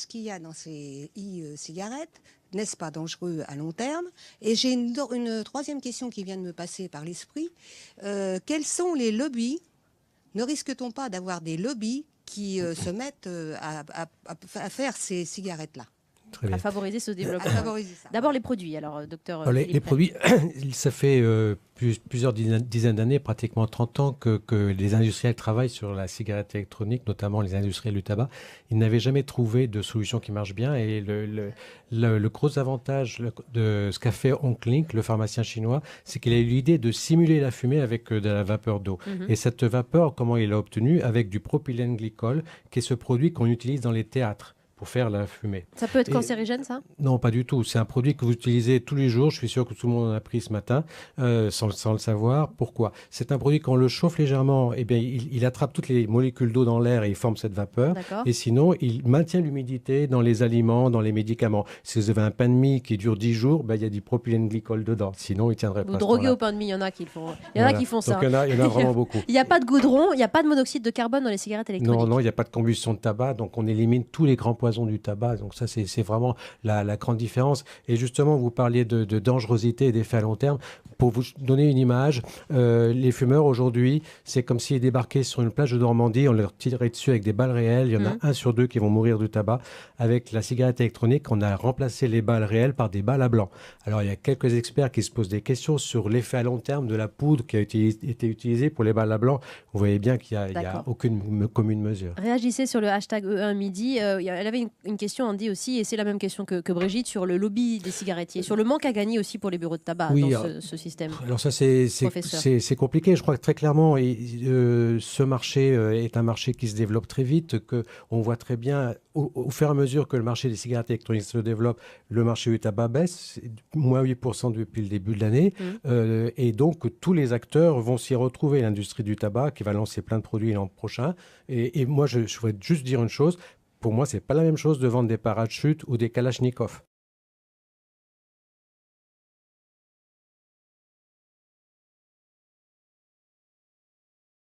ce qu'il y a dans ces e-cigarettes, n'est-ce pas dangereux à long terme? Et j'ai une troisième question qui vient de me passer par l'esprit. Quels sont les lobbies? Ne risque-t-on pas d'avoir des lobbies qui se mettent à faire ces cigarettes-là? Très bien. À favoriser ce développement. Favoriser ça. D'abord les produits, alors docteur Alors, les Philippe Ray. produits, ça fait plusieurs dizaines d'années, pratiquement 30 ans, que les industriels travaillent sur la cigarette électronique, notamment les industriels du tabac. Ils n'avaient jamais trouvé de solution qui marche bien. Et le gros avantage de ce qu'a fait Onklink, le pharmacien chinois, c'est qu'il a eu l'idée de simuler la fumée avec de la vapeur d'eau. Et cette vapeur, comment il l'a obtenue? Avec du propylène glycol, qui est ce produit qu'on utilise dans les théâtres pour faire la fumée. Ça peut être cancérigène, ça? Non, pas du tout. C'est un produit que vous utilisez tous les jours. Je suis sûr que tout le monde en a pris ce matin, sans le savoir. Pourquoi? C'est un produit, quand on le chauffe légèrement, eh bien, il attrape toutes les molécules d'eau dans l'air et il forme cette vapeur. D'accord. Et sinon, il maintient l'humidité dans les aliments, dans les médicaments. Si vous avez un pain de mie qui dure 10 jours, ben, il y a du propylène glycol dedans. Sinon, il tiendrait pas. Vous à ce droguez temps-là. au pain de mie, il y en a qui le font. Il y en a qui font ça. Donc, il y en a vraiment beaucoup. Il n'y a pas de goudron, il n'y a pas de monoxyde de carbone dans les cigarettes électroniques. Non, il n'y a pas de combustion de tabac, donc on élimine tous les grands poisons du tabac. Donc ça, c'est vraiment la grande différence. Et justement, vous parliez de dangerosité et d'effets à long terme. Pour vous donner une image, les fumeurs aujourd'hui, c'est comme s'ils débarquaient sur une plage de Normandie, on leur tirait dessus avec des balles réelles. Il y en a 1 sur 2 qui vont mourir du tabac. Avec la cigarette électronique, on a remplacé les balles réelles par des balles à blanc. Alors, il y a quelques experts qui se posent des questions sur l'effet à long terme de la poudre qui a été utilisée pour les balles à blanc. Vous voyez bien qu'il n'y a aucune commune mesure. Réagissez sur le hashtag E1 midi. Elle avait une question, Andy aussi, et c'est la même question que Brigitte, sur le lobby des cigarettiers, sur le manque à gagner aussi pour les bureaux de tabac dans ce système. Alors ça, c'est compliqué. Je crois que très clairement, ce marché est un marché qui se développe très vite, qu'on voit très bien, au fur et à mesure que le marché des cigarettes électroniques se développe, le marché du tabac baisse, moins 8% depuis le début de l'année. Et donc, tous les acteurs vont s'y retrouver. L'industrie du tabac qui va lancer plein de produits l'an prochain. Et moi, je voudrais juste dire une chose. Pour moi, c'est pas la même chose de vendre des parachutes ou des kalachnikovs.